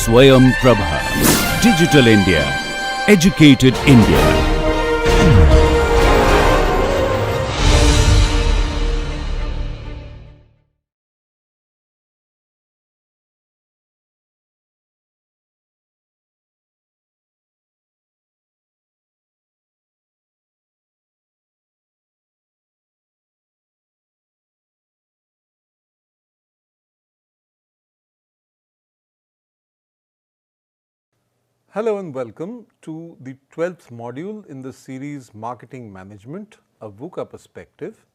Swayam Prabha. Digital India. Educated India. Hello and welcome to the 12th module in the series Marketing Management, a VUCA perspective,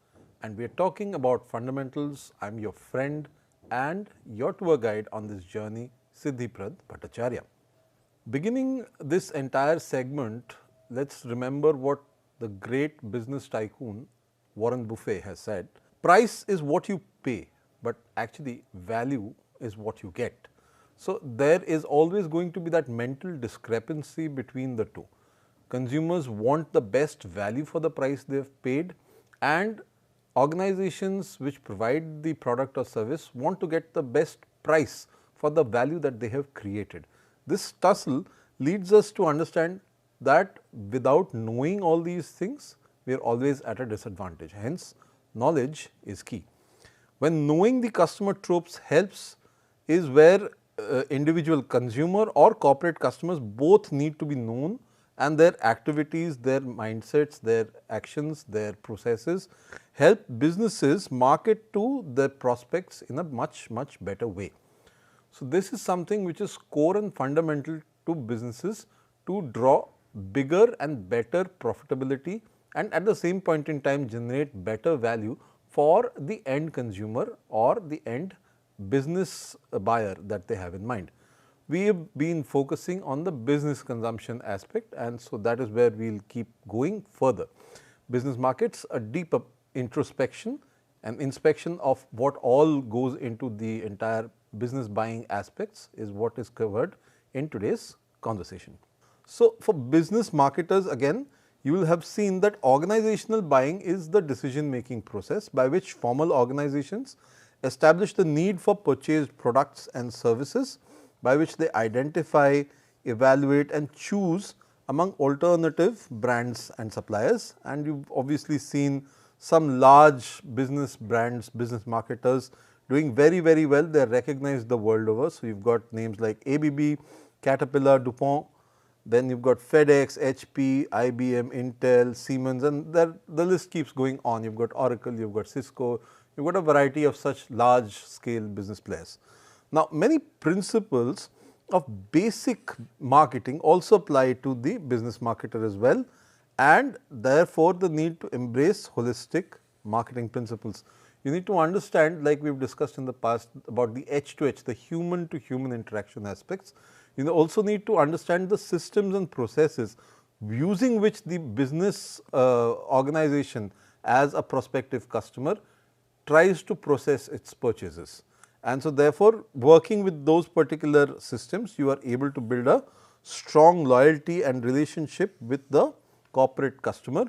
and we are talking about fundamentals. I'm your friend and your tour guide on this journey, Siddhiprad Bhattacharya. Beginning this entire segment, let's remember what the great business tycoon Warren Buffett has said. Price is what you pay, but actually value is what you get. So there is always going to be that mental discrepancy between the two. Consumers want the best value for the price they have paid, and organizations which provide the product or service want to get the best price for the value that they have created. This tussle leads us to understand that without knowing all these things, we are always at a disadvantage. Hence, knowledge is key. When knowing the customer tropes helps is where individual consumer or corporate customers both need to be known, and their activities, their mindsets, their actions, their processes help businesses market to their prospects in a much better way. So this is something which is core and fundamental to businesses to draw bigger and better profitability, and at the same point in time generate better value for the end consumer or the end business buyer that they have in mind. We have been focusing on the business consumption aspect, and so that is where we will keep going further. Business markets, a deep introspection and inspection of what all goes into the entire business buying aspects is what is covered in today's conversation. So for business marketers, again, you will have seen that organizational buying is the decision making process by which formal organizations establish the need for purchased products and services, by which they identify, evaluate and choose among alternative brands and suppliers. And you have obviously seen some large business brands, business marketers doing very well. They are recognized the world over. So, you have got names like ABB, Caterpillar, DuPont, then you have got FedEx, HP, IBM, Intel, Siemens, and the list keeps going on. You have got Oracle, you have got Cisco, you have got a variety of such large scale business players. Now, many principles of basic marketing also apply to the business marketer as well, and therefore, the need to embrace holistic marketing principles. You need to understand, like we have discussed in the past, about the H to H, the human to human interaction aspects. You also need to understand the systems and processes using which the business organization as a prospective customer tries to process its purchases. And so, therefore, working with those particular systems, you are able to build a strong loyalty and relationship with the corporate customer,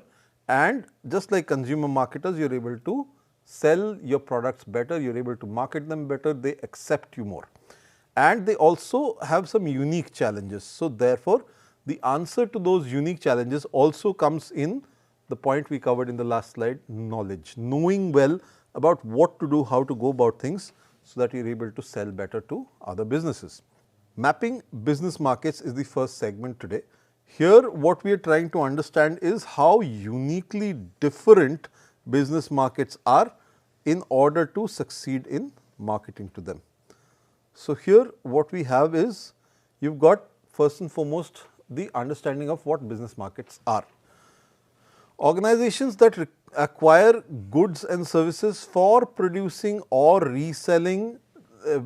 and just like consumer marketers, you are able to sell your products better, you are able to market them better, they accept you more, and they also have some unique challenges. So, therefore, the answer to those unique challenges also comes in the point we covered in the last slide, knowledge, knowing well about what to do, how to go about things, so that you are able to sell better to other businesses. Mapping business markets is the first segment today. Here, what we are trying to understand is how uniquely different business markets are in order to succeed in marketing to them. So, here what we have is, you have got first and foremost the understanding of what business markets are. Organizations that acquire goods and services for producing or reselling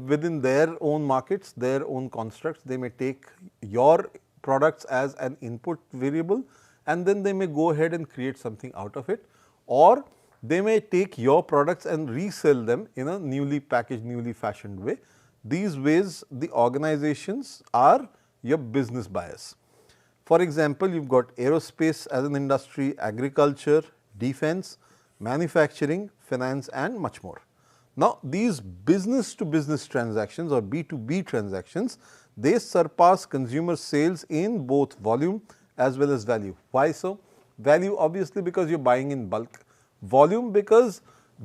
within their own markets, their own constructs. They may take your products as an input variable, and then they may go ahead and create something out of it, or they may take your products and resell them in a newly packaged, newly fashioned way. These ways the organizations are your business buyers. For example, you have got aerospace as an industry, agriculture, defense, manufacturing, finance and much more. Now, these business to business transactions or B2B transactions, they surpass consumer sales in both volume as well as value. Why so? Value obviously because you are buying in bulk, volume because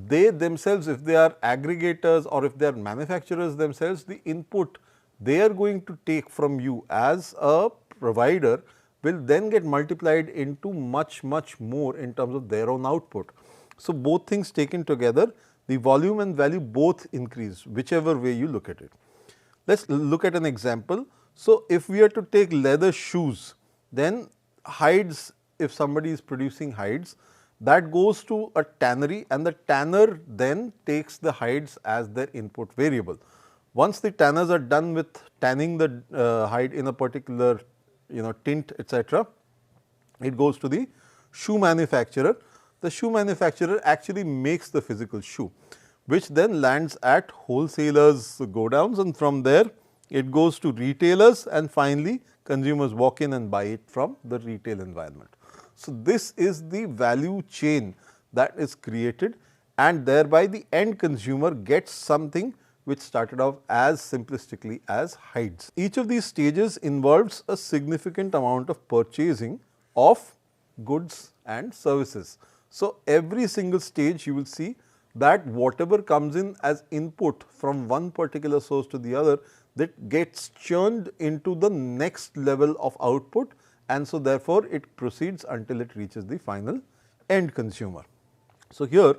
they themselves, if they are aggregators or if they are manufacturers themselves, the input they are going to take from you as a provider will then get multiplied into much more in terms of their own output. So, both things taken together, the volume and value both increase, whichever way you look at it. Let us look at an example. So, if we are to take leather shoes, then hides, if somebody is producing hides, that goes to a tannery and the tanner then takes the hides as their input variable. Once the tanners are done with tanning the hide in a particular tint, etc., it goes to the shoe manufacturer. The shoe manufacturer actually makes the physical shoe, which then lands at wholesalers' godowns, and from there it goes to retailers, and finally consumers walk in and buy it from the retail environment. So, this is the value chain that is created, and thereby the end consumer gets something which started off as simplistically as hides. Each of these stages involves a significant amount of purchasing of goods and services. So, every single stage you will see that whatever comes in as input from one particular source to the other, that gets churned into the next level of output, and so therefore, it proceeds until it reaches the final end consumer. So, here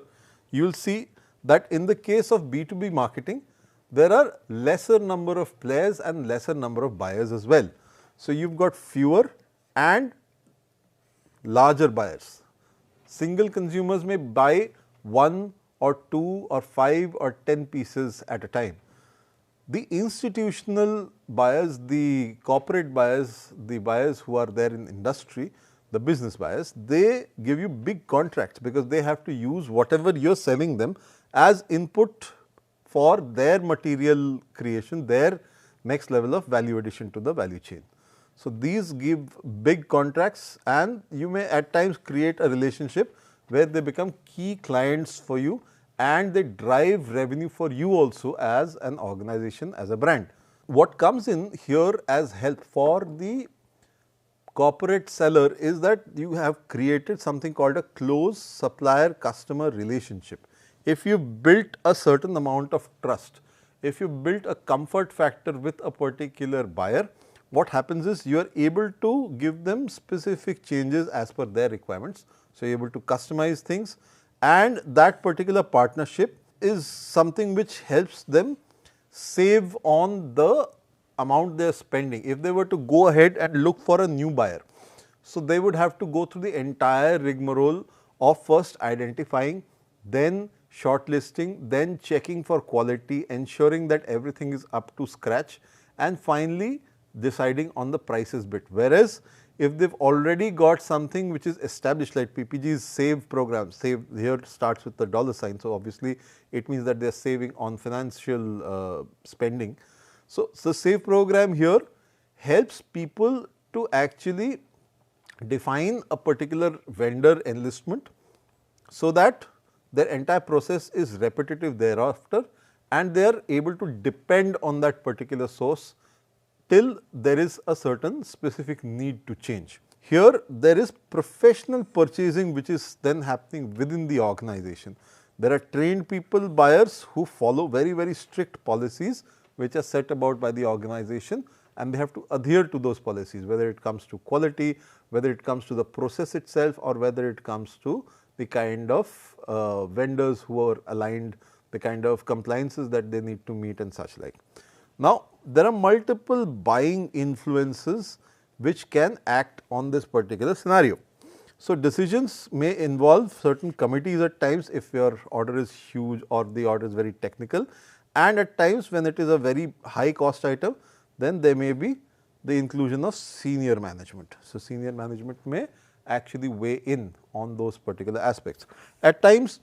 you will see that in the case of B2B marketing, there are lesser number of players and lesser number of buyers as well. So, you have got fewer and larger buyers. Single consumers may buy 1 or 2 or 5 or 10 pieces at a time. The institutional buyers, the corporate buyers, the buyers who are there in industry, the business buyers, they give you big contracts because they have to use whatever you are selling them as input for their material creation, their next level of value addition to the value chain. So, these give big contracts, and you may at times create a relationship where they become key clients for you and they drive revenue for you also as an organization, as a brand. What comes in here as help for the corporate seller is that you have created something called a close supplier customer relationship. If you built a certain amount of trust, if you built a comfort factor with a particular buyer, what happens is you are able to give them specific changes as per their requirements. So, you are able to customize things, and that particular partnership is something which helps them save on the amount they are spending. If they were to go ahead and look for a new buyer, so they would have to go through the entire rigmarole of first identifying, then shortlisting, then checking for quality, ensuring that everything is up to scratch, and finally deciding on the prices bit. Whereas, if they have already got something which is established, like PPG's save program, save here starts with the $sign. So, obviously, it means that they are saving on financial spending. So, the save program here helps people to actually define a particular vendor enlistment, so that their entire process is repetitive thereafter, and they are able to depend on that particular source till there is a certain specific need to change. Here there is professional purchasing which is then happening within the organization. There are trained people, buyers, who follow very strict policies which are set about by the organization, and they have to adhere to those policies, whether it comes to quality, whether it comes to the process itself, or whether it comes to the kind of vendors who are aligned, the kind of compliances that they need to meet and such like. Now, there are multiple buying influences which can act on this particular scenario. So, decisions may involve certain committees at times if your order is huge or the order is very technical, and at times when it is a very high cost item, then there may be the inclusion of senior management. So, senior management may actually weigh in on those particular aspects. At times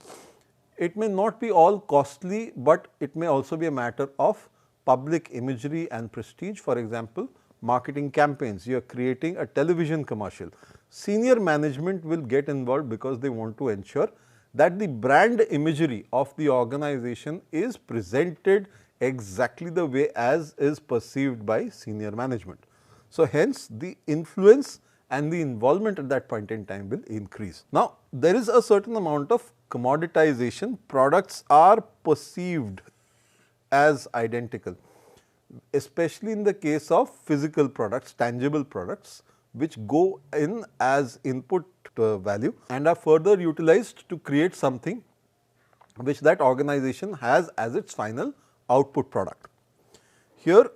it may not be all costly, but it may also be a matter of public imagery and prestige. For example, marketing campaigns, you are creating a television commercial. Senior management will get involved because they want to ensure that the brand imagery of the organization is presented exactly the way as is perceived by senior management. So, hence the influence and the involvement at that point in time will increase. Now, there is a certain amount of commoditization. Products are perceived as identical, especially in the case of physical products, tangible products, which go in as input value and are further utilized to create something which that organization has as its final output product. Here,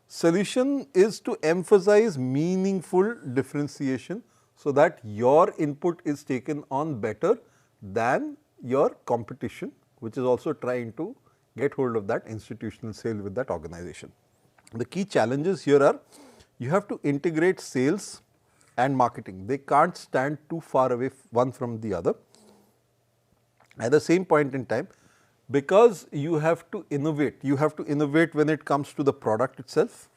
solution is to emphasize meaningful differentiation, so that your input is taken on better than your competition, which is also trying to get hold of that institutional sale with that organization. The key challenges here are, you have to integrate sales and marketing. They can't stand too far away one from the other. At the same point in time, because you have to innovate when it comes to the product itself.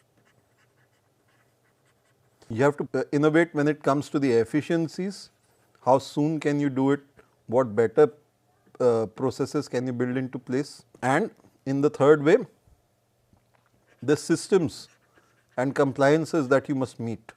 You have to innovate when it comes to the efficiencies. How soon can you do it? What better processes can you build into place? And in the third way, the systems and compliances that you must meet.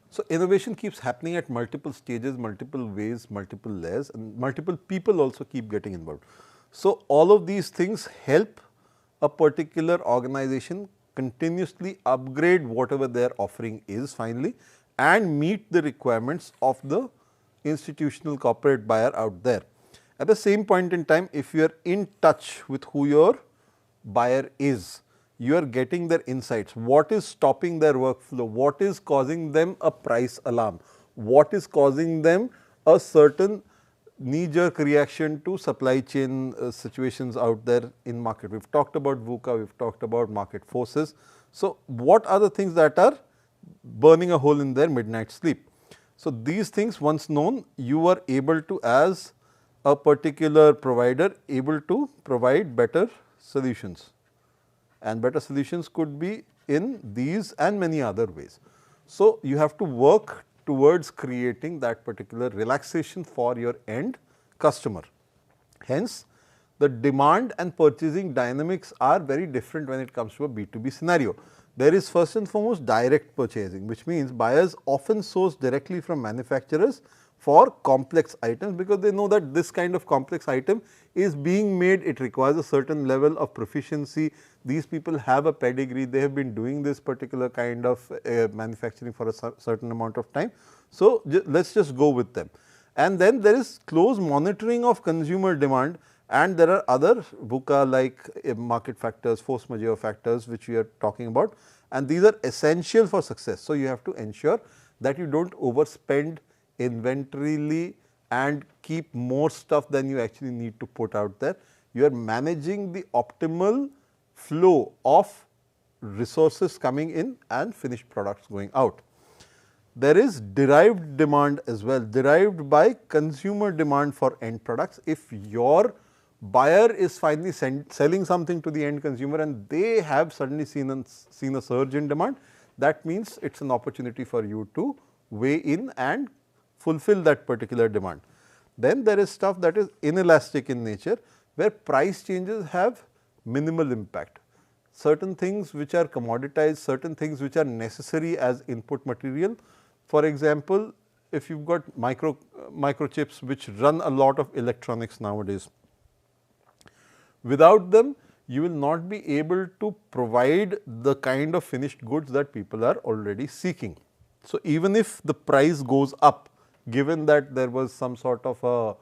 So, innovation keeps happening at multiple stages, multiple ways, multiple layers, and multiple people also keep getting involved. So, all of these things help a particular organization continuously upgrade whatever their offering is finally and meet the requirements of the institutional corporate buyer out there. At the same point in time, if you are in touch with who your buyer is, you are getting their insights. What is stopping their workflow? What is causing them a price alarm? What is causing them a certain knee-jerk reaction to supply chain situations out there in market? We have talked about VUCA, we have talked about market forces. So, what are the things that are burning a hole in their midnight sleep? So, these things once known, you are able to, as a particular provider, able to provide better solutions. And better solutions could be in these and many other ways. So, you have to work towards creating that particular relaxation for your end customer. Hence, the demand and purchasing dynamics are very different when it comes to a B2B scenario. There is first and foremost direct purchasing, which means buyers often source directly from manufacturers for complex items, because they know that this kind of complex item is being made, it requires a certain level of proficiency. These people have a pedigree, they have been doing this particular kind of manufacturing for a certain amount of time. So, let us just go with them. And then there is close monitoring of consumer demand, and there are other VUCA like market factors, force majeure factors, which we are talking about, and these are essential for success. So, you have to ensure that you do not overspend inventoryly and keep more stuff than you actually need to put out there. You are managing the optimal flow of resources coming in and finished products going out. There is derived demand as well, derived by consumer demand for end products. If your buyer is finally selling something to the end consumer and they have suddenly seen a surge in demand, that means it is an opportunity for you to weigh in and fulfill that particular demand. Then there is stuff that is inelastic in nature, where price changes have minimal impact. Certain things which are commoditized, certain things which are necessary as input material. For example, if you have got microchips which run a lot of electronics nowadays, without them you will not be able to provide the kind of finished goods that people are already seeking. So, even if the price goes up, given that there was some sort of a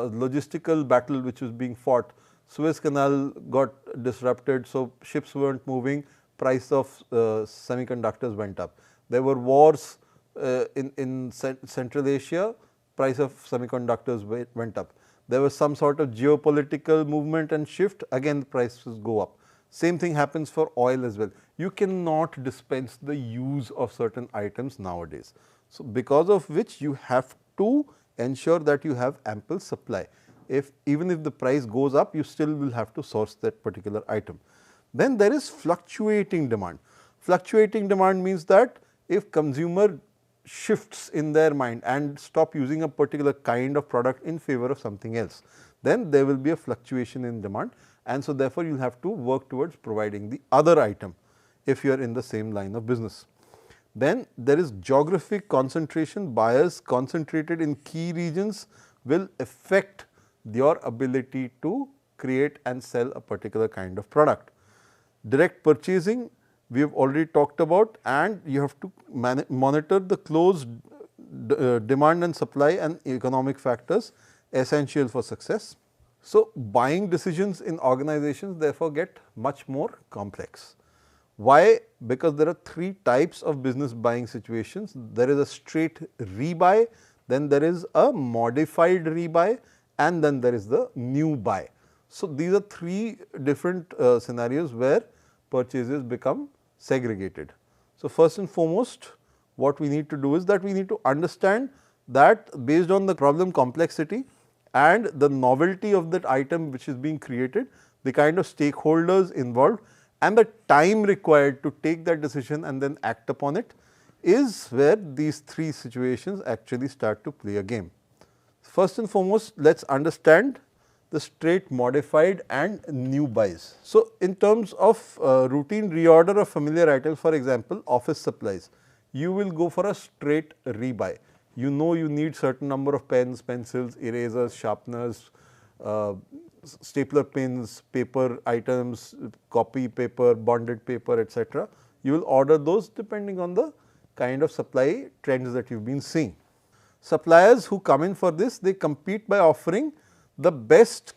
logistical battle which was being fought, Suez Canal got disrupted, so ships were not moving, price of semiconductors went up. There were wars in Central Asia, price of semiconductors went up. There was some sort of geopolitical movement and shift, again the prices go up. Same thing happens for oil as well. You cannot dispense the use of certain items nowadays. So, because of which you have to ensure that you have ample supply. Even if the price goes up, you still will have to source that particular item. Then there is fluctuating demand. Fluctuating demand means that if consumer shifts in their mind and stop using a particular kind of product in favor of something else, then there will be a fluctuation in demand, and so therefore, you will have to work towards providing the other item if you are in the same line of business. Then there is geographic concentration. Buyers concentrated in key regions will affect your ability to create and sell a particular kind of product. Direct purchasing we have already talked about, and you have to monitor the close demand and supply and economic factors essential for success. So, buying decisions in organizations therefore get much more complex. Why? Because there are three types of business buying situations. There is a straight rebuy, then there is a modified rebuy, and then there is the new buy. So, these are three different scenarios where purchases become segregated. So, first and foremost, what we need to do is that we need to understand that based on the problem complexity and the novelty of that item which is being created, the kind of stakeholders involved and the time required to take that decision and then act upon it is where these three situations actually start to play a game. First and foremost, let us understand the straight modified and new buys. So, in terms of routine reorder of familiar items, for example, office supplies, you will go for a straight rebuy. You know you need certain number of pens, pencils, erasers, sharpeners, stapler pins, paper items, copy paper, bonded paper, etc. You will order those depending on the kind of supply trends that you have been seeing. Suppliers who come in for this, they compete by offering the best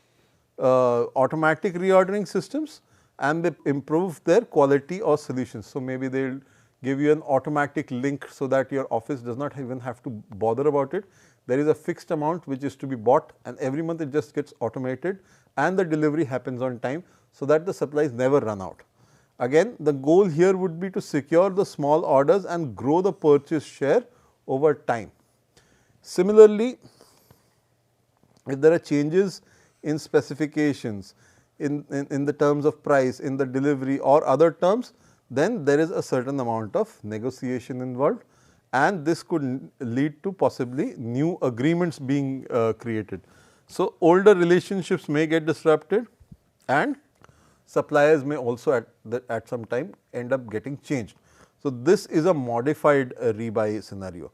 automatic reordering systems, and they improve their quality or solutions. So, maybe they will give you an automatic link so that your office does not even have to bother about it. There is a fixed amount which is to be bought, and every month it just gets automated and the delivery happens on time, so that the supplies never run out. Again, the goal here would be to secure the small orders and grow the purchase share over time. Similarly, if there are changes in specifications, in the terms of price, in the delivery or other terms, then there is a certain amount of negotiation involved, and this could lead to possibly new agreements being created. So, older relationships may get disrupted, and suppliers may also at some time end up getting changed. So, this is a modified rebuy scenario.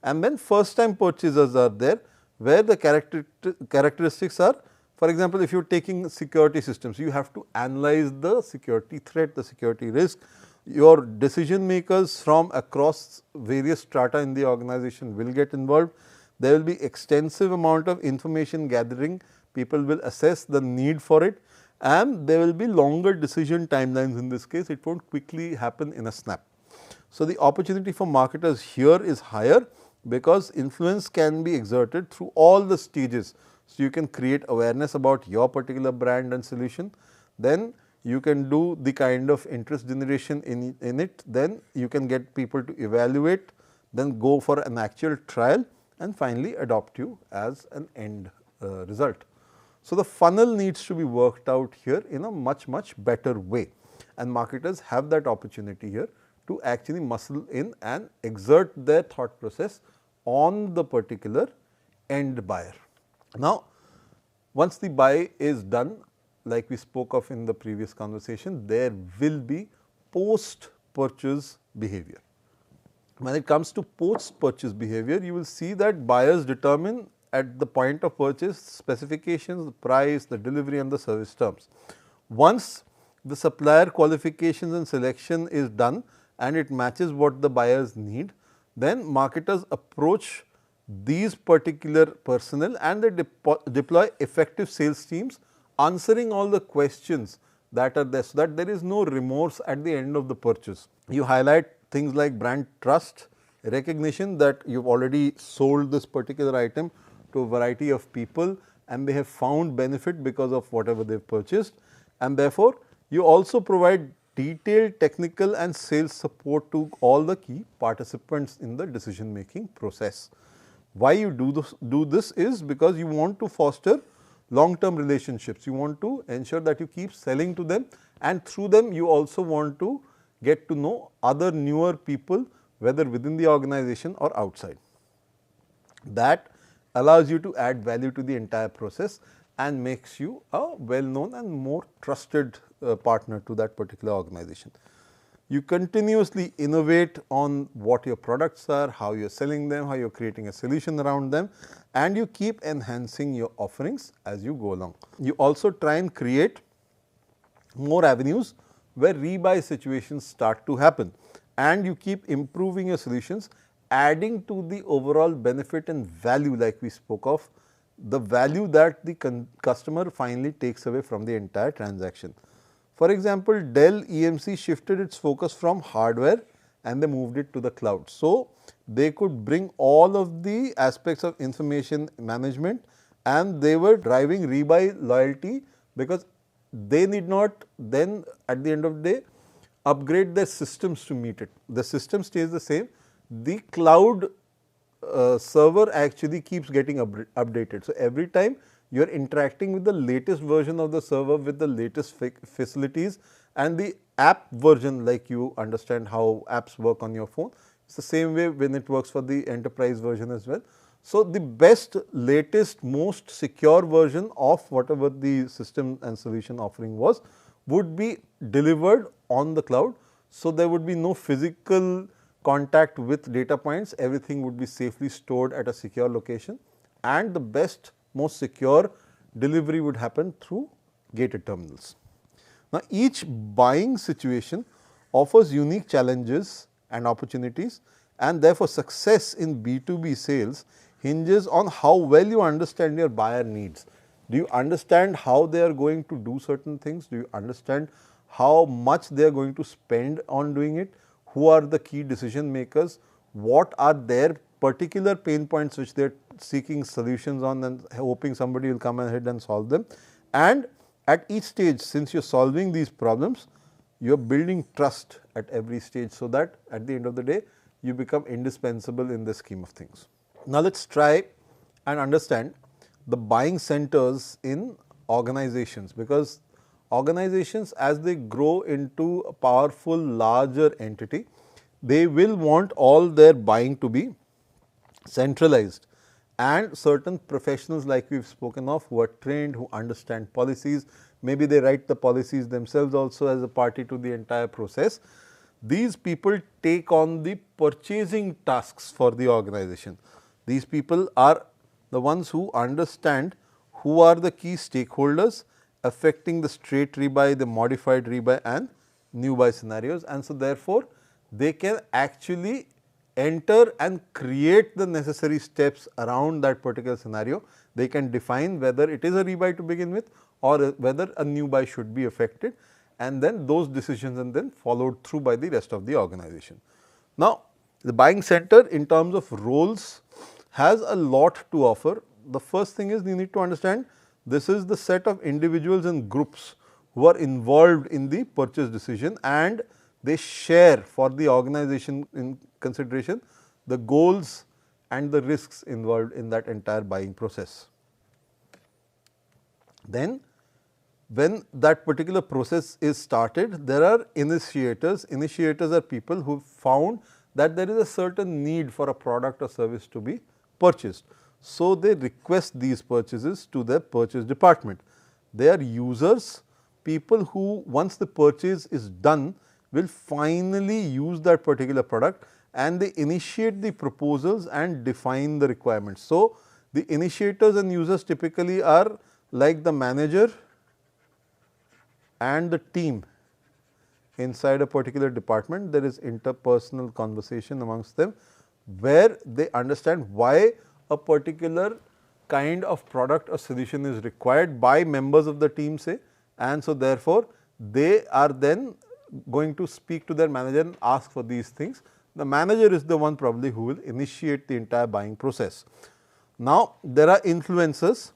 And then first time purchasers are there, where the characteristics are, for example, if you are taking security systems, you have to analyze the security threat, the security risk. Your decision makers from across various strata in the organization will get involved. There will be extensive amount of information gathering, people will assess the need for it, and there will be longer decision timelines in this case. It will not quickly happen in a snap. So, the opportunity for marketers here is higher, because influence can be exerted through all the stages. So, you can create awareness about your particular brand and solution, then you can do the kind of interest generation in it, then you can get people to evaluate, then go for an actual trial, and finally adopt you as an end result. So, the funnel needs to be worked out here in a much better way, and marketers have that opportunity here to actually muscle in and exert their thought process on the particular end buyer. Now, once the buy is done, like we spoke of in the previous conversation, there will be post purchase behavior. When it comes to post purchase behavior, you will see that buyers determine at the point of purchase specifications, the price, the delivery and the service terms. Once the supplier qualifications and selection is done and it matches what the buyers need, then marketers approach these particular personnel and they deploy effective sales teams answering all the questions that are there, so that there is no remorse at the end of the purchase. You highlight things like brand trust, recognition that you have already sold this particular item to a variety of people and they have found benefit because of whatever they have purchased, and therefore, you also provide detailed technical and sales support to all the key participants in the decision making process. Why you do this is because you want to foster long term relationships, you want to ensure that you keep selling to them, and through them you also want to get to know other newer people whether within the organization or outside. That allows you to add value to the entire process and makes you a well known and more trusted partner to that particular organization. You continuously innovate on what your products are, how you are selling them, how you are creating a solution around them, and you keep enhancing your offerings as you go along. You also try and create more avenues where rebuy situations start to happen, and you keep improving your solutions, adding to the overall benefit and value like we spoke of, the value that the customer finally takes away from the entire transaction. For example, Dell EMC shifted its focus from hardware and they moved it to the cloud. So, they could bring all of the aspects of information management and they were driving rebuy loyalty, because they need not then at the end of the day upgrade their systems to meet it. The system stays the same, the cloud server actually keeps getting updated. So, every time you are interacting with the latest version of the server with the latest facilities, and the app version, like you understand how apps work on your phone, it is the same way when it works for the enterprise version as well. So, the best, latest, most secure version of whatever the system and solution offering was would be delivered on the cloud. So, there would be no physical contact with data points, everything would be safely stored at a secure location, and the best, most secure delivery would happen through gated terminals. Now, each buying situation offers unique challenges and opportunities, and therefore, success in B2B sales hinges on how well you understand your buyer needs. Do you understand how they are going to do certain things? Do you understand how much they are going to spend on doing it? Who are the key decision makers? What are their particular pain points which they are seeking solutions on and hoping somebody will come ahead and solve them? And at each stage, since you are solving these problems, you are building trust at every stage, so that at the end of the day you become indispensable in the scheme of things. Now, let us try and understand the buying centers in organizations, because organizations, as they grow into a powerful larger entity, they will want all their buying to be centralized, and certain professionals like we have spoken of, who are trained, who understand policies, maybe they write the policies themselves also as a party to the entire process. These people take on the purchasing tasks for the organization. These people are the ones who understand who are the key stakeholders affecting the straight rebuy, the modified rebuy and new buy scenarios, and so therefore, they can actually enter and create the necessary steps around that particular scenario. They can define whether it is a rebuy to begin with or whether a new buy should be affected, and then those decisions and then followed through by the rest of the organization. Now, the buying center in terms of roles has a lot to offer. The first thing is you need to understand this is the set of individuals and groups who are involved in the purchase decision, and they share for the organization in consideration the goals and the risks involved in that entire buying process. Then, when that particular process is started, there are initiators. Initiators are people who found that there is a certain need for a product or service to be purchased. So, they request these purchases to their purchase department. They are users, people who once the purchase is done will finally use that particular product, and they initiate the proposals and define the requirements. So, the initiators and users typically are like the manager and the team inside a particular department. There is interpersonal conversation amongst them, where they understand why a particular kind of product or solution is required by members of the team, say, and so therefore, they are then going to speak to their manager and ask for these things. The manager is the one probably who will initiate the entire buying process. Now, there are influencers.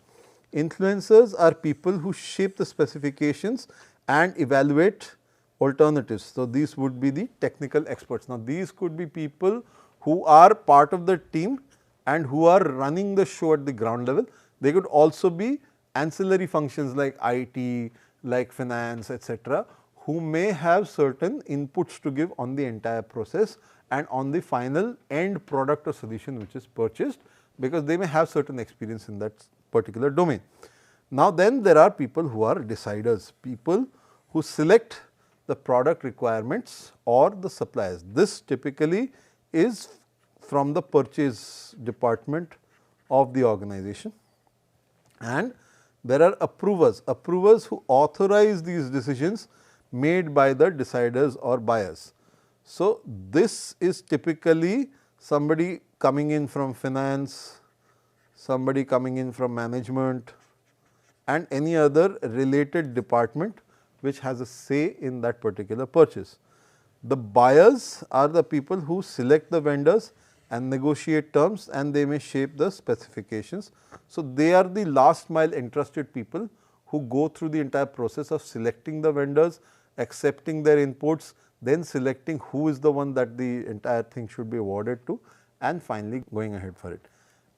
Influencers are people who shape the specifications and evaluate alternatives. So, these would be the technical experts. Now, these could be people who are part of the team and who are running the show at the ground level. They could also be ancillary functions like IT, like finance, etc., who may have certain inputs to give on the entire process, and on the final end product or solution which is purchased, because they may have certain experience in that particular domain. Now, then there are people who are deciders, people who select the product requirements or the suppliers. This typically is from the purchase department of the organization, and there are approvers who authorize these decisions made by the deciders or buyers. So, this is typically somebody coming in from finance, somebody coming in from management, and any other related department which has a say in that particular purchase. The buyers are the people who select the vendors and negotiate terms, and they may shape the specifications. So, they are the last mile entrusted people who go through the entire process of selecting the vendors, accepting their inputs, then selecting who is the one that the entire thing should be awarded to, and finally going ahead for it.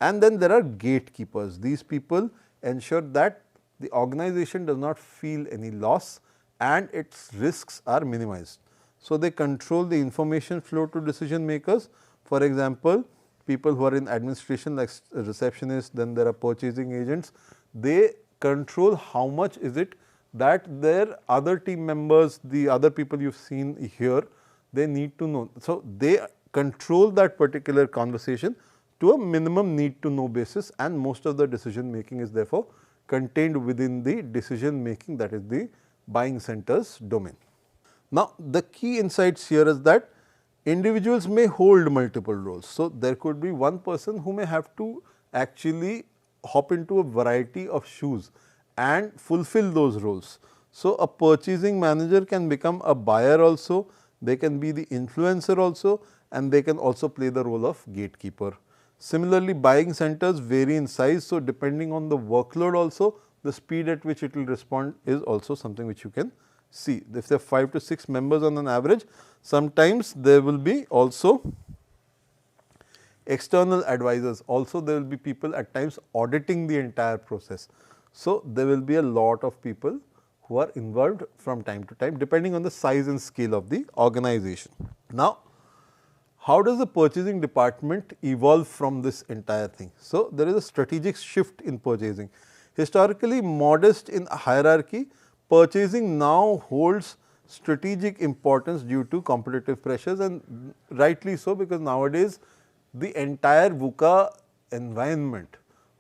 And then there are gatekeepers. These people ensure that the organization does not feel any loss and its risks are minimized. So, they control the information flow to decision makers. For example, people who are in administration like receptionists, then there are purchasing agents, they control how much is it that their other team members, the other people you have seen here, they need to know. So, they control that particular conversation to a minimum need to know basis, and most of the decision making is therefore contained within the decision making, that is the buying centers domain. Now, the key insights here is that individuals may hold multiple roles. So, there could be one person who may have to actually hop into a variety of shoes and fulfill those roles. So, a purchasing manager can become a buyer also, they can be the influencer also, and they can also play the role of gatekeeper. Similarly, buying centers vary in size. So, depending on the workload also, the speed at which it will respond is also something which you can see. If there are 5 to 6 members on an average, sometimes there will be also external advisors, also there will be people at times auditing the entire process. So, there will be a lot of people who are involved from time to time, depending on the size and scale of the organization. Now, how does the purchasing department evolve from this entire thing? So, there is a strategic shift in purchasing. Historically modest in hierarchy, purchasing now holds strategic importance due to competitive pressures, and rightly so, because nowadays the entire VUCA environment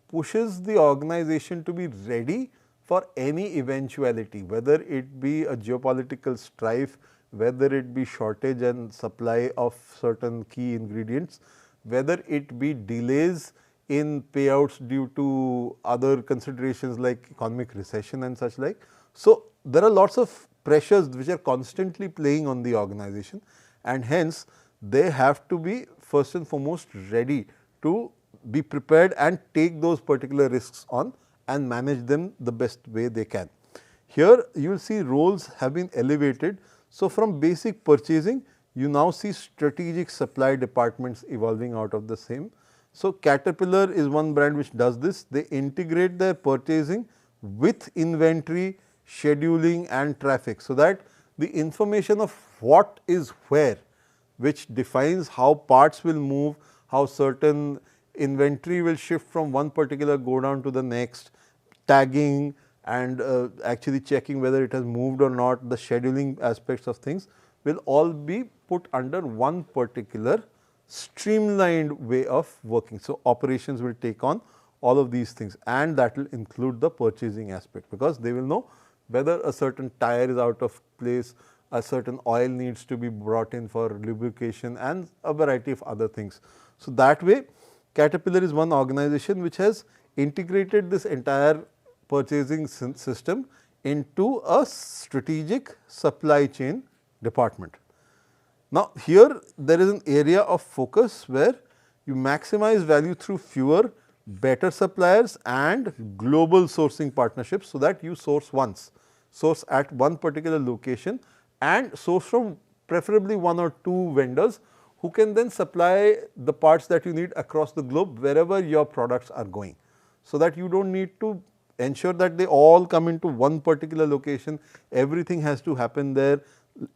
pushes the organization to be ready for any eventuality, whether it be a geopolitical strife, whether it be shortage and supply of certain key ingredients, whether it be delays in payouts due to other considerations like economic recession and such like. So, there are lots of pressures which are constantly playing on the organization, and hence they have to be first and foremost ready to be prepared and take those particular risks on and manage them the best way they can. Here you will see roles have been elevated. So, from basic purchasing, you now see strategic supply departments evolving out of the same. So, Caterpillar is one brand which does this. They integrate their purchasing with inventory, scheduling and traffic, so that the information of what is where, which defines how parts will move, how certain inventory will shift from one particular go down to the next, tagging and actually checking whether it has moved or not, the scheduling aspects of things will all be put under one particular streamlined way of working. So, operations will take on all of these things, and that will include the purchasing aspect, because they will know whether a certain tire is out of place, a certain oil needs to be brought in for lubrication and a variety of other things. So, that way Caterpillar is one organization which has integrated this entire purchasing system into a strategic supply chain department. Now, here there is an area of focus where you maximize value through fewer, better suppliers and global sourcing partnerships, so that you source once, source at one particular location and source from preferably 1 or 2 vendors who can then supply the parts that you need across the globe wherever your products are going. So, that you do not need to ensure that they all come into one particular location, everything has to happen there,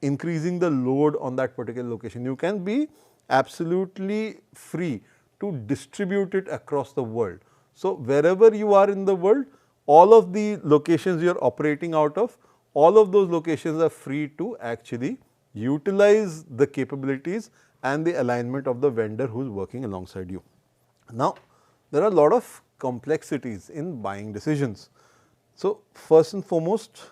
increasing the load on that particular location. You can be absolutely free to distribute it across the world. So, wherever you are in the world, all of the locations you are operating out of, all of those locations are free to actually utilize the capabilities and the alignment of the vendor who is working alongside you. Now, there are a lot of complexities in buying decisions. So, first and foremost,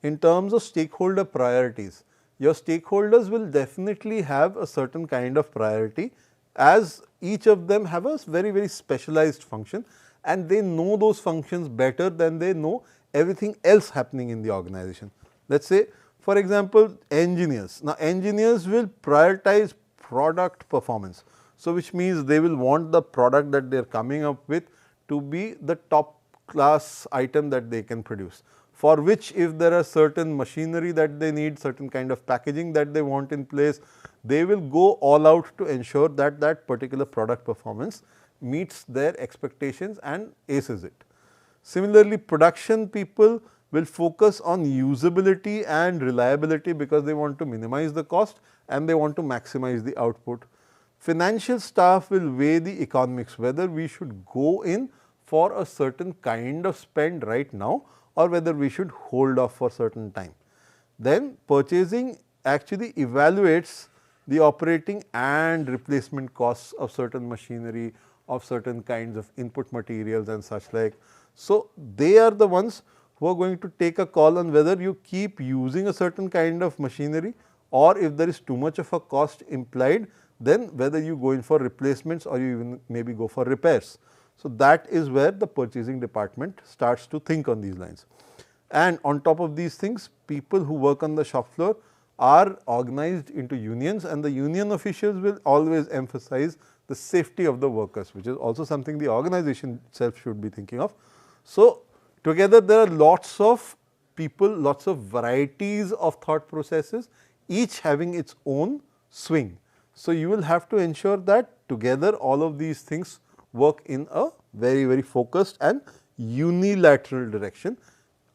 in terms of stakeholder priorities, your stakeholders will definitely have a certain kind of priority, as each of them have a very specialized function, and they know those functions better than they know everything else happening in the organization. Let us say, for example, engineers. Now, engineers will prioritize product performance. So, which means they will want the product that they are coming up with to be the top class item that they can produce, for which if there are certain machinery that they need, certain kind of packaging that they want in place, they will go all out to ensure that that particular product performance meets their expectations and aces it. Similarly, production people will focus on usability and reliability because they want to minimize the cost and they want to maximize the output. Financial staff will weigh the economics, whether we should go in for a certain kind of spend right now or whether we should hold off for certain time. Then purchasing actually evaluates the operating and replacement costs of certain machinery, of certain kinds of input materials and such like. So, they are the ones who are going to take a call on whether you keep using a certain kind of machinery, or if there is too much of a cost implied, then whether you go in for replacements or you even maybe go for repairs. So, that is where the purchasing department starts to think on these lines. And on top of these things, people who work on the shop floor are organized into unions, and the union officials will always emphasize the safety of the workers, which is also something the organization itself should be thinking of. So, together there are lots of people, lots of varieties of thought processes, each having its own swing. So, you will have to ensure that together all of these things work in a very focused and unilateral direction.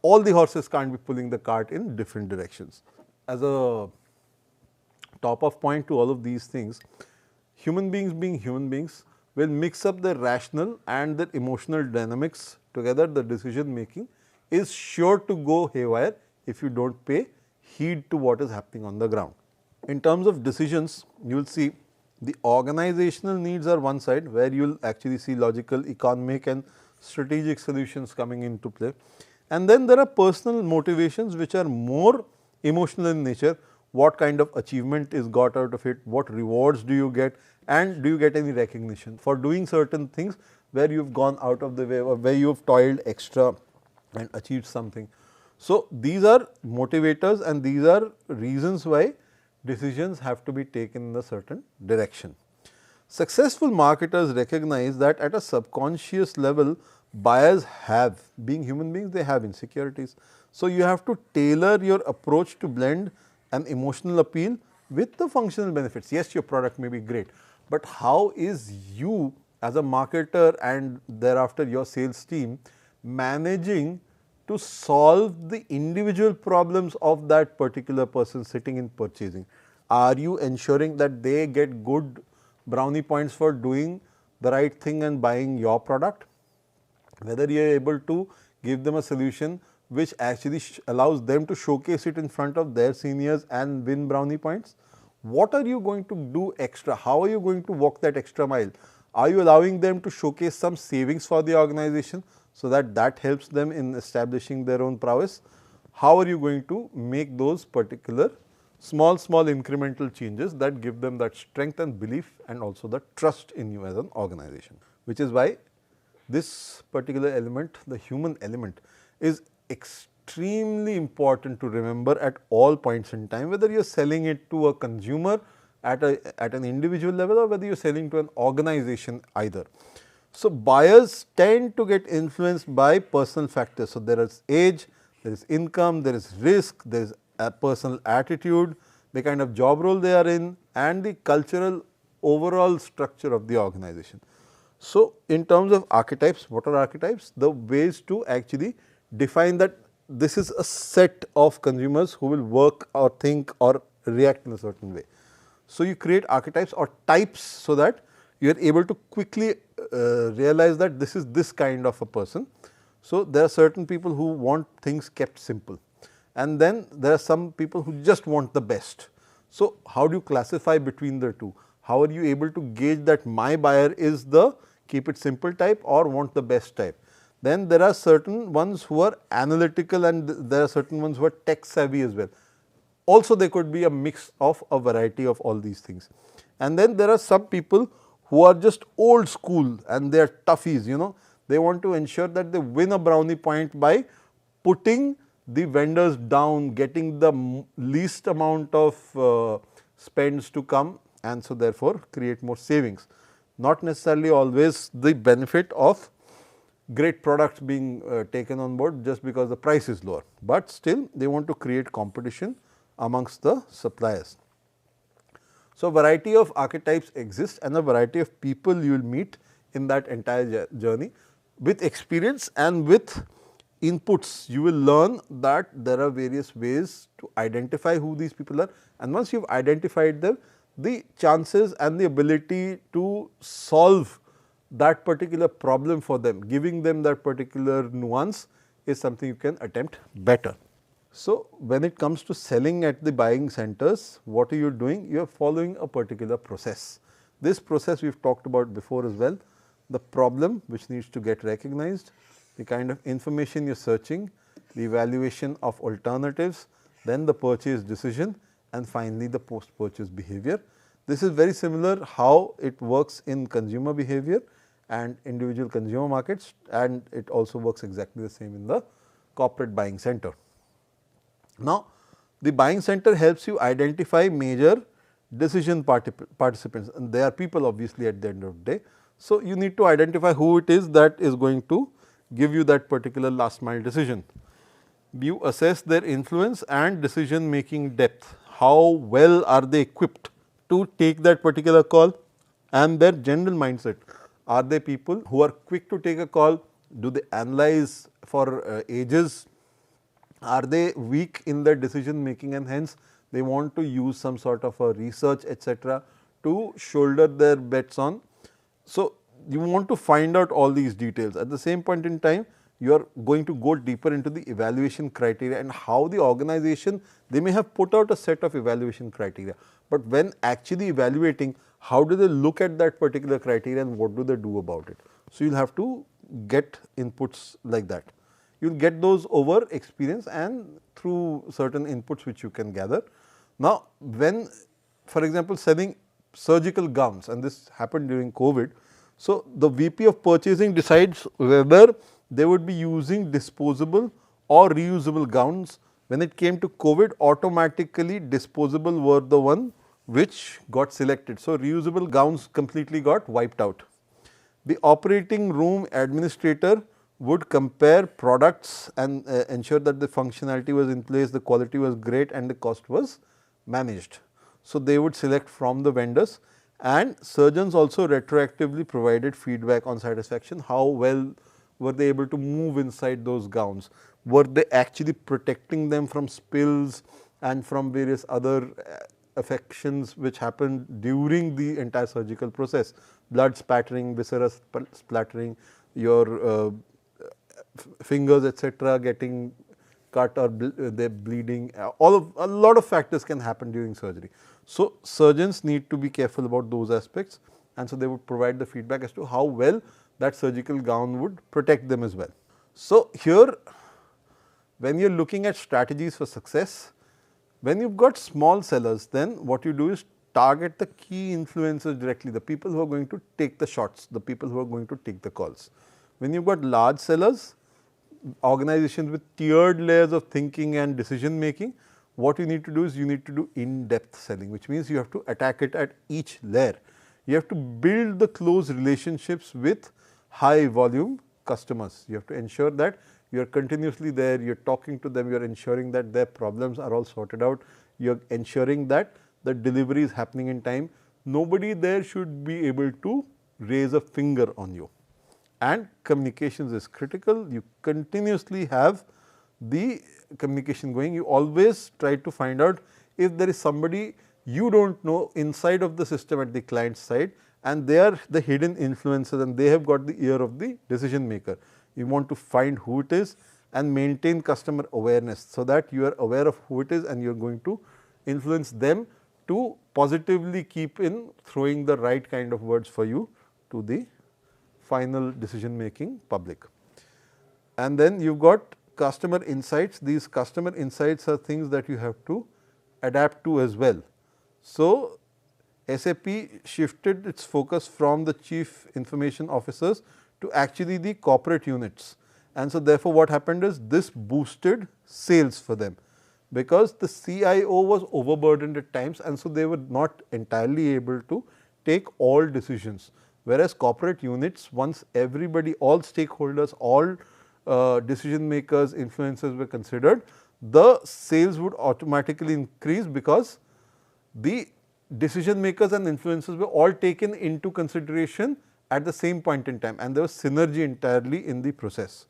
All the horses can't be pulling the cart in different directions. As a top of point to all of these things, human beings being human beings will mix up their rational and their emotional dynamics together. The decision making is sure to go haywire if you do not pay heed to what is happening on the ground. In terms of decisions, you will see the organizational needs are one side, where you will actually see logical, economic and strategic solutions coming into play. And then there are personal motivations which are more emotional in nature. What kind of achievement is got out of it, what rewards do you get, and do you get any recognition for doing certain things where you have gone out of the way or where you have toiled extra and achieved something. So, these are motivators and these are reasons why decisions have to be taken in a certain direction. Successful marketers recognize that at a subconscious level, buyers have, being human beings, they have insecurities. So, you have to tailor your approach to blend an emotional appeal with the functional benefits. Yes, your product may be great, but how is you as a marketer and thereafter your sales team managing to solve the individual problems of that particular person sitting in purchasing? Are you ensuring that they get good brownie points for doing the right thing and buying your product? Whether you are able to give them a solution which actually allows them to showcase it in front of their seniors and win brownie points? What are you going to do extra? How are you going to walk that extra mile? Are you allowing them to showcase some savings for the organization so that that helps them in establishing their own prowess? How are you going to make those particular small incremental changes that give them that strength and belief and also the trust in you as an organization? Which is why this particular element, the human element, is extremely important to remember at all points in time, whether you are selling it to a consumer at an individual level or whether you are selling to an organization either. So, buyers tend to get influenced by personal factors. So, there is age, there is income, there is risk, there is a personal attitude, the kind of job role they are in and the cultural overall structure of the organization. So, in terms of archetypes, what are archetypes? The ways to actually define that this is a set of consumers who will work or think or react in a certain way. So, you create archetypes or types, so that you are able to quickly realize that this is this kind of a person. So, there are certain people who want things kept simple, and then there are some people who just want the best. So, how do you classify between the two? How are you able to gauge that my buyer is the keep it simple type or want the best type? Then there are certain ones who are analytical, and there are certain ones who are tech savvy as well. Also, there could be a mix of a variety of all these things. And then there are some people who are just old school and they are toughies, they want to ensure that they win a brownie point by putting the vendors down, getting the least amount of spends to come, and so therefore create more savings. Not necessarily always the benefit of great products being taken on board just because the price is lower, but still they want to create competition amongst the suppliers. So, a variety of archetypes exist and a variety of people you will meet in that entire journey. With experience and with inputs, you will learn that there are various ways to identify who these people are, and once you have identified them, the chances and the ability to solve that particular problem for them, giving them that particular nuance, is something you can attempt better. So, when it comes to selling at the buying centers, what are you doing? You are following a particular process. This process we have talked about before as well. The problem which needs to get recognized, the kind of information you are searching, the evaluation of alternatives, then the purchase decision, and finally the post purchase behavior. This is very similar how it works in consumer behavior and individual consumer markets, and it also works exactly the same in the corporate buying center. Now, the buying center helps you identify major decision participants, and they are people obviously at the end of the day. So, you need to identify who it is that is going to give you that particular last mile decision. You assess their influence and decision making depth. How well are they equipped to take that particular call, and their general mindset. Are they people who are quick to take a call? Do they analyze for ages? Are they weak in their decision making, and hence they want to use some sort of a research etc. to shoulder their bets on. So, you want to find out all these details. At the same point in time, you are going to go deeper into the evaluation criteria and how the organization, they may have put out a set of evaluation criteria, but when actually evaluating, how do they look at that particular criteria and what do they do about it. So, you will have to get inputs like that. You will get those over experience and through certain inputs which you can gather. Now, when for example, selling surgical gowns, and this happened during COVID. So, the VP of purchasing decides whether they would be using disposable or reusable gowns. When it came to COVID, automatically disposable were the one which got selected. So, reusable gowns completely got wiped out. The operating room administrator would compare products and ensure that the functionality was in place, the quality was great and the cost was managed. So, they would select from the vendors, and surgeons also retroactively provided feedback on satisfaction. How well were they able to move inside those gowns? Were they actually protecting them from spills and from various other affections which happened during the entire surgical process? Blood spattering, viscera splattering, your fingers etc. getting cut or they bleeding, a lot of factors can happen during surgery. So, surgeons need to be careful about those aspects, and so they would provide the feedback as to how well that surgical gown would protect them as well. So, here when you are looking at strategies for success, when you have got small sellers, then what you do is target the key influencers directly, the people who are going to take the shots, the people who are going to take the calls. When you have got large sellers, organizations with tiered layers of thinking and decision making, what you need to do is you need to do in-depth selling, which means you have to attack it at each layer. You have to build the close relationships with high volume customers. You have to ensure that you are continuously there, you are talking to them, you are ensuring that their problems are all sorted out, you are ensuring that the delivery is happening in time. Nobody there should be able to raise a finger on you. And communications is critical. You continuously have the communication going. You always try to find out if there is somebody you do not know inside of the system at the client side, and they are the hidden influencers and they have got the ear of the decision maker. You want to find who it is and maintain customer awareness, so that you are aware of who it is and you are going to influence them to positively keep in throwing the right kind of words for you to the final decision making public. And then you have got customer insights. These customer insights are things that you have to adapt to as well. So, SAP shifted its focus from the chief information officers to actually the corporate units, and so therefore, what happened is this boosted sales for them, because the CIO was overburdened at times, and so they were not entirely able to take all decisions. Whereas corporate units, once everybody, all stakeholders, all decision makers, influencers were considered, the sales would automatically increase, because the decision makers and influencers were all taken into consideration at the same point in time, and there was synergy entirely in the process.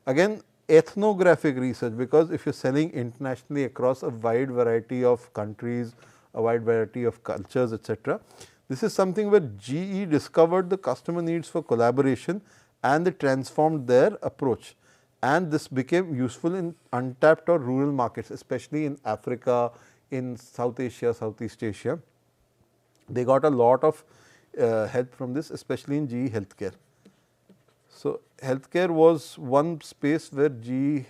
Again, ethnographic research, because if you are selling internationally across a wide variety of countries, a wide variety of cultures, etc., this is something where GE discovered the customer needs for collaboration and they transformed their approach, and this became useful in untapped or rural markets, especially in Africa, in South Asia, Southeast Asia. They got a lot of help from this, especially in GE Healthcare. So, healthcare was one space where GE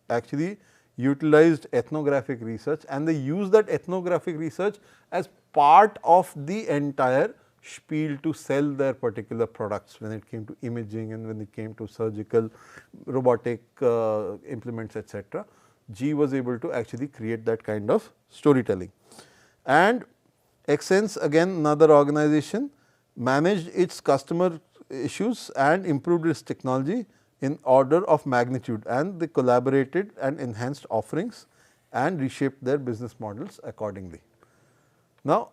actually utilized ethnographic research, and they used that ethnographic research as part of the entire spiel to sell their particular products when it came to imaging and when it came to surgical, robotic implements, etc. GE was able to actually create that kind of storytelling. And Accents, again another organization, managed its customer issues and improved its technology in order of magnitude, and they collaborated and enhanced offerings and reshaped their business models accordingly. Now,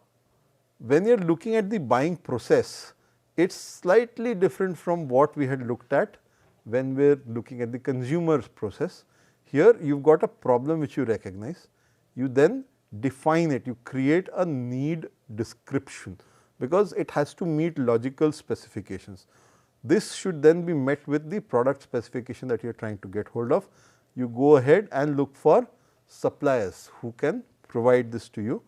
when you are looking at the buying process, it is slightly different from what we had looked at when we are looking at the consumer process. Here you have got a problem which you recognize, you then define it, you create a need description, because it has to meet logical specifications. This should then be met with the product specification that you are trying to get hold of. You go ahead and look for suppliers who can provide this to you.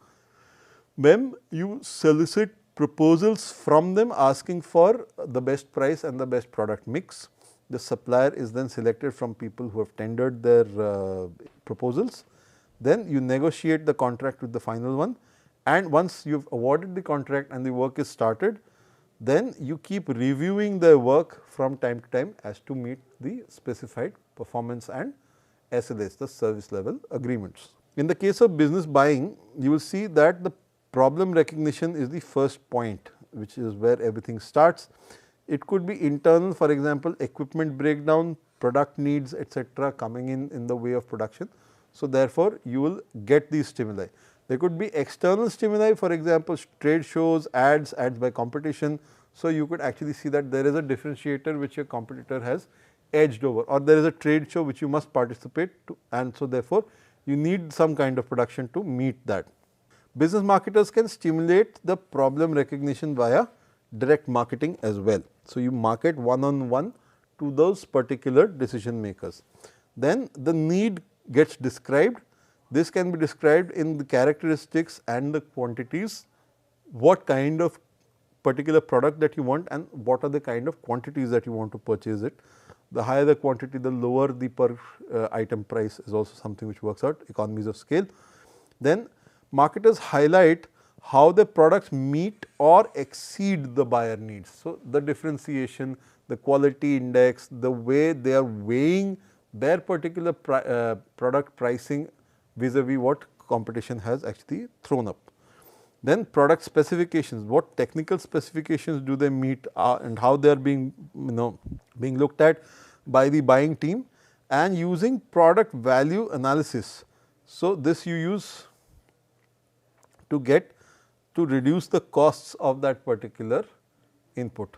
Then you solicit proposals from them asking for the best price and the best product mix. The supplier is then selected from people who have tendered their proposals. Then you negotiate the contract with the final one, and once you have awarded the contract and the work is started, then you keep reviewing their work from time to time as to meet the specified performance and SLAs, the service level agreements. In the case of business buying, you will see that the problem recognition is the first point, which is where everything starts. It could be internal, for example, equipment breakdown, product needs, etc., coming in the way of production. So, therefore, you will get these stimuli. There could be external stimuli, for example, trade shows, ads by competition. So, you could actually see that there is a differentiator which your competitor has edged over, or there is a trade show which you must participate to, and so therefore, you need some kind of production to meet that. Business marketers can stimulate the problem recognition via direct marketing as well. So, you market one-on-one to those particular decision makers. Then the need gets described. This can be described in the characteristics and the quantities, what kind of particular product that you want and what are the kind of quantities that you want to purchase it. The higher the quantity, the lower the per item price is also something which works out, economies of scale. Then marketers highlight how the products meet or exceed the buyer needs. So, the differentiation, the quality index, the way they are weighing their particular product pricing vis-a-vis what competition has actually thrown up. Then product specifications, what technical specifications do they meet and how they are being looked at by the buying team, and using product value analysis. So, this you use to reduce the costs of that particular input.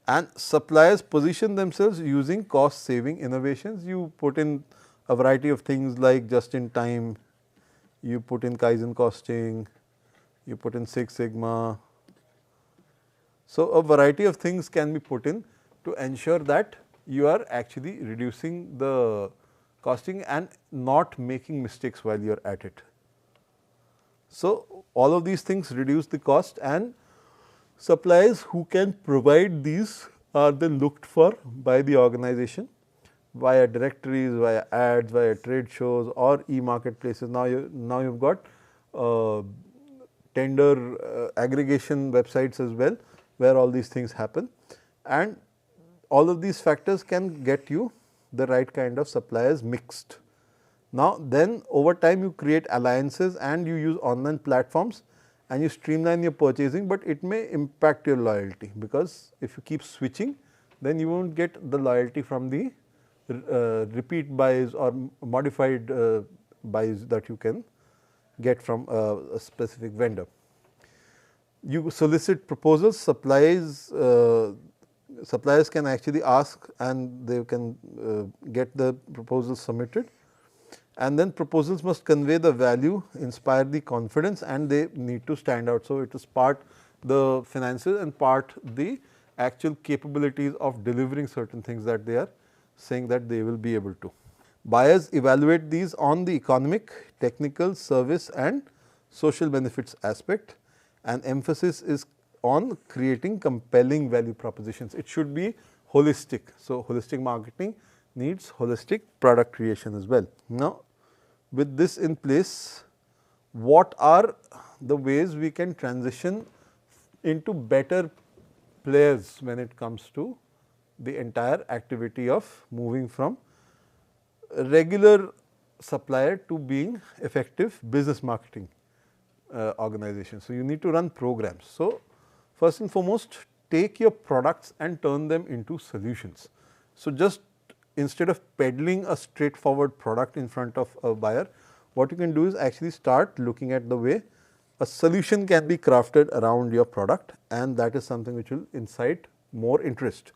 And suppliers position themselves using cost saving innovations. You put in a variety of things like just in time, you put in Kaizen costing, you put in Six Sigma. So, a variety of things can be put in to ensure that you are actually reducing the costing and not making mistakes while you are at it. So, all of these things reduce the cost, and suppliers who can provide these are then looked for by the organization via directories, via ads, via trade shows or e-marketplaces. Now you've got tender aggregation websites as well, where all these things happen, and all of these factors can get you the right kind of suppliers mixed. Now, then over time you create alliances and you use online platforms and you streamline your purchasing, but it may impact your loyalty, because if you keep switching, then you won't get the loyalty from the repeat buys or modified buys that you can get from a specific vendor. You solicit proposals. Suppliers can actually ask and they can get the proposals submitted, and then proposals must convey the value, inspire the confidence, and they need to stand out. So, it is part the finances and part the actual capabilities of delivering certain things that they are saying that they will be able to. Buyers evaluate these on the economic, technical, service and social benefits aspect, and emphasis is on creating compelling value propositions. It should be holistic. So, holistic marketing needs holistic product creation as well. Now, with this in place, what are the ways we can transition into better players when it comes to the entire activity of moving from a regular supplier to being effective business marketing organization. So, you need to run programs. So, first and foremost, take your products and turn them into solutions. So, just instead of peddling a straightforward product in front of a buyer, what you can do is actually start looking at the way a solution can be crafted around your product, and that is something which will incite more interest.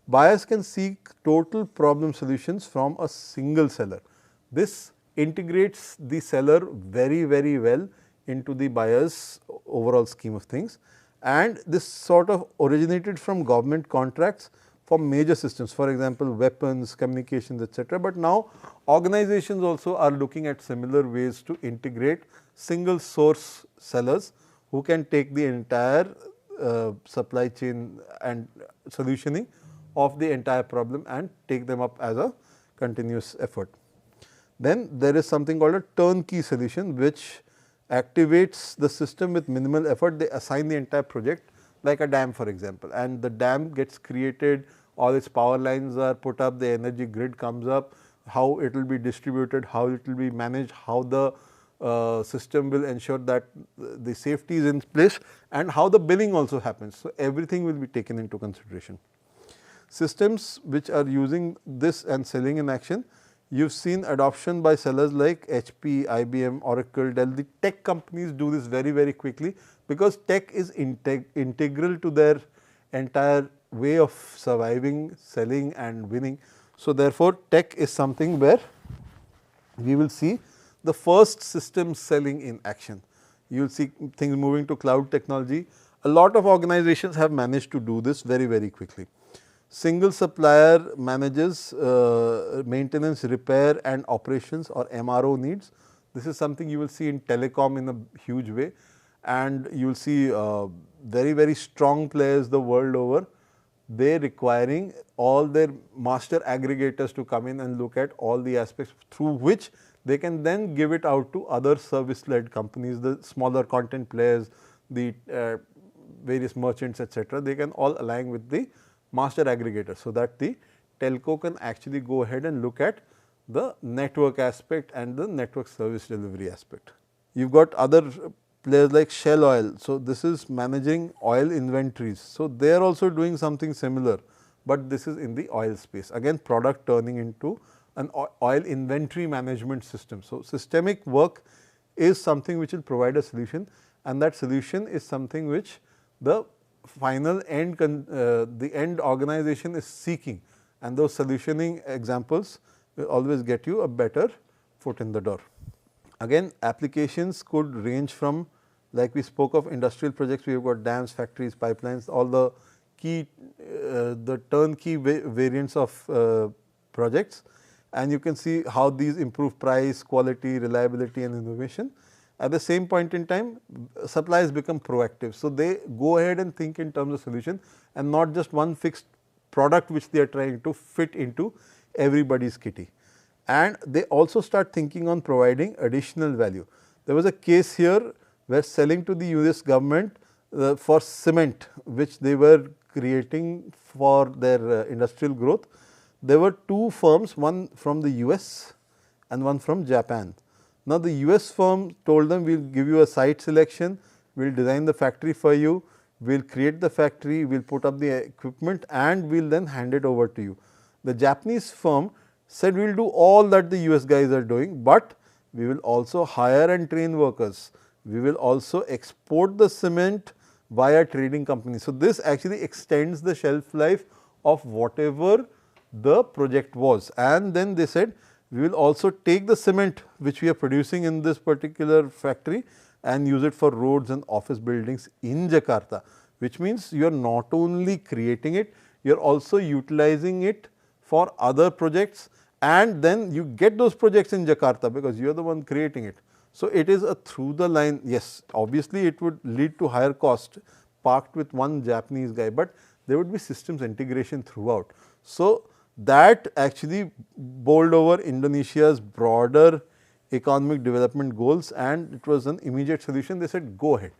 Buyers can seek total problem solutions from a single seller. This integrates the seller very, very well into the buyer's overall scheme of things, and this sort of originated from government contracts for major systems, for example, weapons, communications, etc. But now organizations also are looking at similar ways to integrate single source sellers who can take the entire supply chain and solutioning of the entire problem and take them up as a continuous effort. Then there is something called a turnkey solution, which activates the system with minimal effort. They assign the entire project, like a dam for example, and the dam gets created, all its power lines are put up, the energy grid comes up, how it will be distributed, how it will be managed, how the system will ensure that the safety is in place, and how the billing also happens. So, everything will be taken into consideration. Systems which are using this and selling in action, you have seen adoption by sellers like HP, IBM, Oracle, Dell. The tech companies do this very, very quickly, because tech is integral to their entire way of surviving, selling and winning. So, therefore, tech is something where we will see the first system selling in action. You will see things moving to cloud technology. A lot of organizations have managed to do this very, very quickly. Single supplier manages maintenance, repair and operations or MRO needs. This is something you will see in telecom in a huge way, and you will see very, very strong players the world over. They requiring all their master aggregators to come in and look at all the aspects through which they can then give it out to other service led companies, the smaller content players, the various merchants, etc. They can all align with the master aggregator, so that the telco can actually go ahead and look at the network aspect and the network service delivery aspect. You have got other players like Shell Oil. So, this is managing oil inventories. So, they are also doing something similar, but this is in the oil space. Again, product turning into an oil inventory management system. So, systemic work is something which will provide a solution, and that solution is something which the final end the end organization is seeking, and those solutioning examples will always get you a better foot in the door. Again, applications could range from Like we spoke of industrial projects, we have got dams, factories, pipelines, all the key, the turnkey variants of projects, and you can see how these improve price, quality, reliability and innovation. At the same point in time, suppliers become proactive. So, they go ahead and think in terms of solution and not just one fixed product which they are trying to fit into everybody's kitty. And they also start thinking on providing additional value. There was a case here where selling to the US government for cement, which they were creating for their industrial growth. There were two firms, one from the US and one from Japan. Now, the US firm told them, we will give you a site selection, we will design the factory for you, we will create the factory, we will put up the equipment and we will then hand it over to you. The Japanese firm said, we will do all that the US guys are doing, but we will also hire and train workers. We will also export the cement via trading companies. So, this actually extends the shelf life of whatever the project was. And then they said, we will also take the cement which we are producing in this particular factory and use it for roads and office buildings in Jakarta, which means you are not only creating it, you are also utilizing it for other projects, and then you get those projects in Jakarta because you are the one creating it. So, it is a through the line, yes, obviously it would lead to higher cost parked with one Japanese guy, but there would be systems integration throughout. So, that actually bowled over Indonesia's broader economic development goals, and it was an immediate solution. They said, go ahead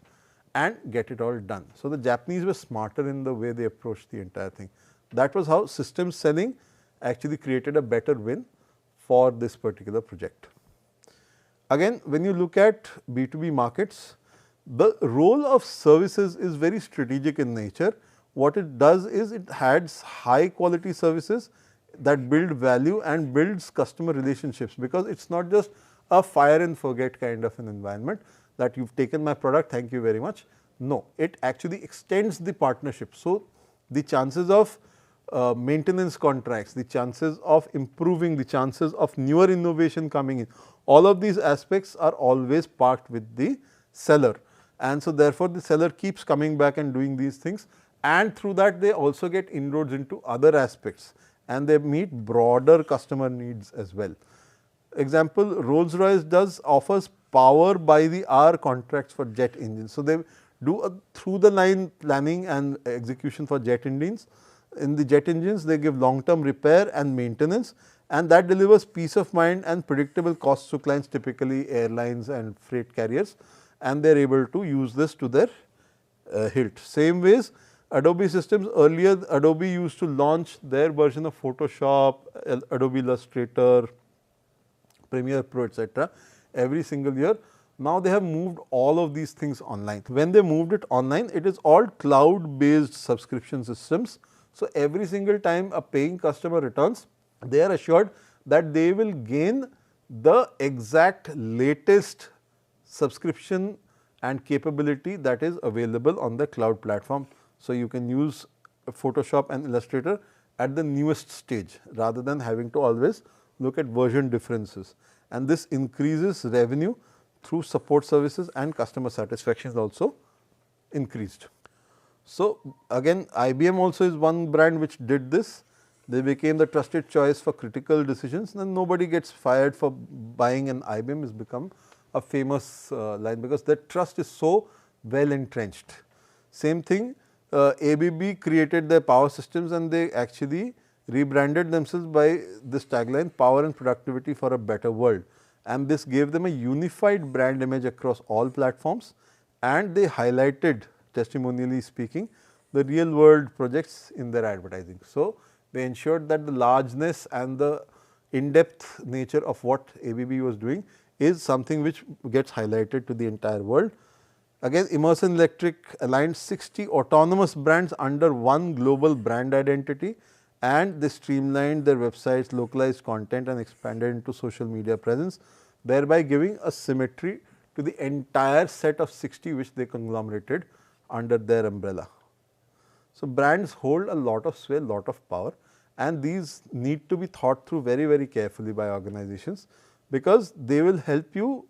and get it all done. So, the Japanese were smarter in the way they approached the entire thing. That was how systems selling actually created a better win for this particular project. Again, when you look at B2B markets, the role of services is very strategic in nature. What it does is it adds high quality services that build value and builds customer relationships, because it is not just a fire and forget kind of an environment that you have taken my product, thank you very much. No, it actually extends the partnership. So, the chances of maintenance contracts, the chances of improving, the chances of newer innovation coming in, all of these aspects are always parked with the seller. And so, therefore, the seller keeps coming back and doing these things, and through that they also get inroads into other aspects and they meet broader customer needs as well. Example, Rolls-Royce offers power by the hour contracts for jet engines. So, they do a through the line planning and execution for jet engines. In the jet engines, they give long term repair and maintenance, and that delivers peace of mind and predictable costs to clients, typically airlines and freight carriers, and they are able to use this to their hilt. Same ways, Adobe systems, earlier Adobe used to launch their version of Photoshop, Adobe Illustrator, Premiere Pro, etc. every single year. Now, they have moved all of these things online. When they moved it online, it is all cloud based subscription systems. So, every single time a paying customer returns, they are assured that they will gain the exact latest subscription and capability that is available on the cloud platform. So, you can use Photoshop and Illustrator at the newest stage rather than having to always look at version differences, and this increases revenue through support services, and customer satisfaction is also increased. So, again IBM also is one brand which did this. They became the trusted choice for critical decisions, and nobody gets fired for buying an IBM has become a famous line, because that trust is so well entrenched. Same thing, ABB created their power systems and they actually rebranded themselves by this tagline, power and productivity for a better world, and this gave them a unified brand image across all platforms, and they highlighted, testimonially speaking, the real world projects in their advertising. So, they ensured that the largeness and the in-depth nature of what ABB was doing is something which gets highlighted to the entire world. Again, Emerson Electric aligned 60 autonomous brands under one global brand identity, and they streamlined their websites, localized content and expanded into social media presence, thereby giving a symmetry to the entire set of 60 which they conglomerated under their umbrella. So, brands hold a lot of sway, lot of power, and these need to be thought through very, very carefully by organizations, because they will help you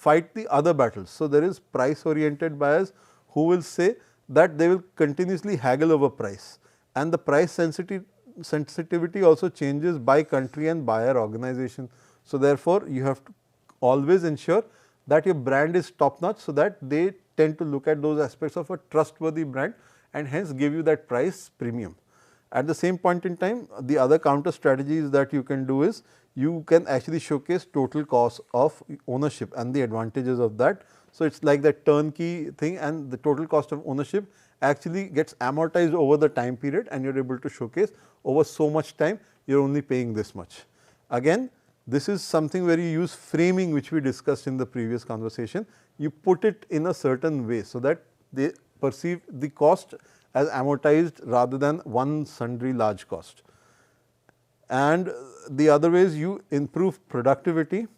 fight the other battles. So, there is price oriented buyers who will say that they will continuously haggle over price, and the price sensitivity also changes by country and buyer organization. So, therefore, you have to always ensure that your brand is top notch, so that they tend to look at those aspects of a trustworthy brand and hence give you that price premium. At the same point in time, the other counter strategies that you can do is you can actually showcase total cost of ownership and the advantages of that. So, it is like that turnkey thing, and the total cost of ownership actually gets amortized over the time period, and you are able to showcase over so much time you are only paying this much. Again, this is something where you use framing, which we discussed in the previous conversation. You put it in a certain way, so that they perceive the cost as amortized rather than one sundry large cost. And the other way is you improve productivity,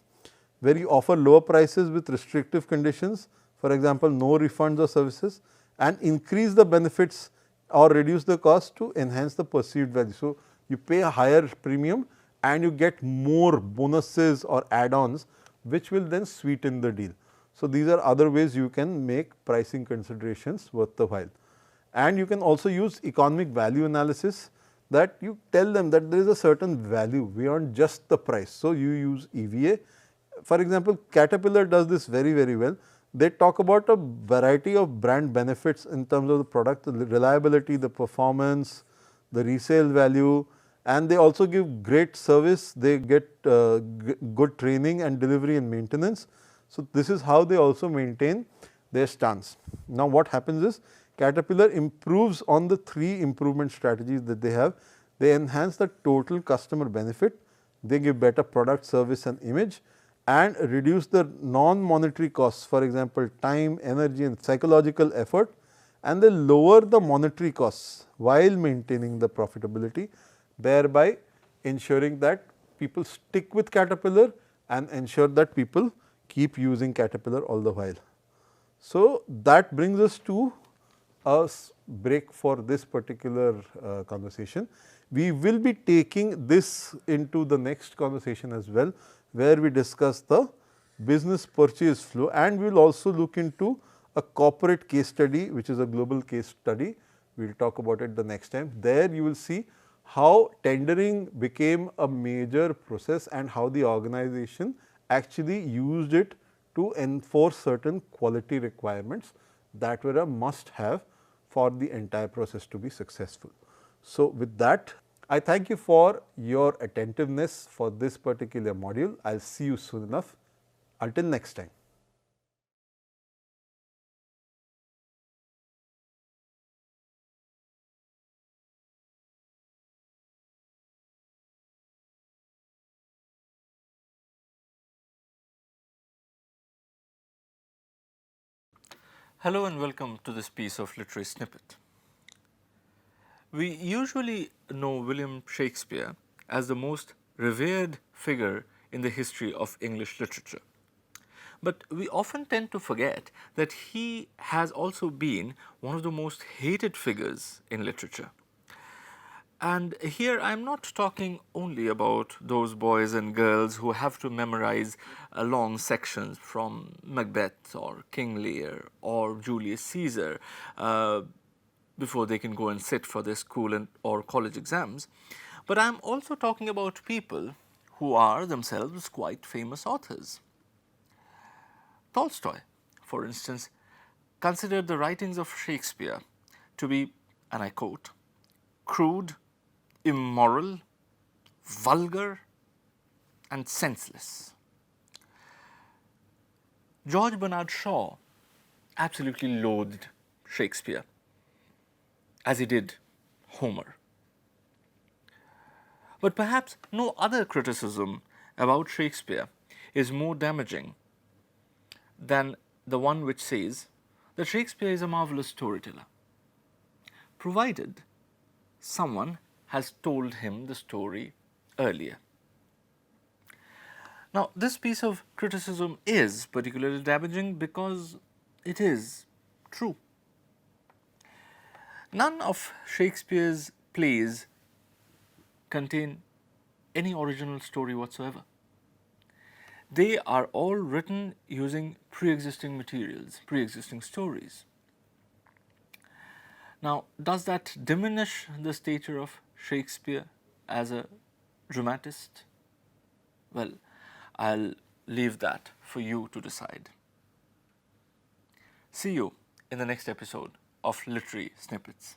where you offer lower prices with restrictive conditions, for example, no refunds or services, and increase the benefits or reduce the cost to enhance the perceived value. So, you pay a higher premium and you get more bonuses or add-ons, which will then sweeten the deal. So, these are other ways you can make pricing considerations worth the while. And you can also use economic value analysis, that you tell them that there is a certain value beyond just the price. So, you use EVA. For example, Caterpillar does this very, very well. They talk about a variety of brand benefits in terms of the product, the reliability, the performance, the resale value, and they also give great service. They get good training and delivery and maintenance. So, this is how they also maintain their stance. Now, what happens is Caterpillar improves on the 3 improvement strategies that they have. They enhance the total customer benefit, they give better product, service and image, and reduce the non-monetary costs, for example, time, energy and psychological effort, and they lower the monetary costs while maintaining the profitability, thereby ensuring that people stick with Caterpillar and ensure that people keep using Caterpillar all the while. So, that brings us to a break for this particular conversation. We will be taking this into the next conversation as well, where we discuss the business purchase flow, and we will also look into a corporate case study, which is a global case study. We will talk about it the next time. There you will see how tendering became a major process and how the organization actually used it to enforce certain quality requirements that were a must have for the entire process to be successful. So, with that, I thank you for your attentiveness for this particular module. I will see you soon enough. Until next time. Hello and welcome to this piece of literary snippet. We usually know William Shakespeare as the most revered figure in the history of English literature. But we often tend to forget that he has also been one of the most hated figures in literature. And here I am not talking only about those boys and girls who have to memorize long sections from Macbeth or King Lear or Julius Caesar before they can go and sit for their school or college exams. But I am also talking about people who are themselves quite famous authors. Tolstoy, for instance, considered the writings of Shakespeare to be, and I quote, crude, immoral, vulgar and senseless. George Bernard Shaw absolutely loathed Shakespeare, as he did Homer. But perhaps no other criticism about Shakespeare is more damaging than the one which says that Shakespeare is a marvelous storyteller, provided someone has told him the story earlier. Now, this piece of criticism is particularly damaging because it is true. None of Shakespeare's plays contain any original story whatsoever. they are all written using pre-existing materials, pre-existing stories. Now, does that diminish the stature of Shakespeare as a dramatist? Well, I'll leave that for you to decide. See you in the next episode of Literary Snippets.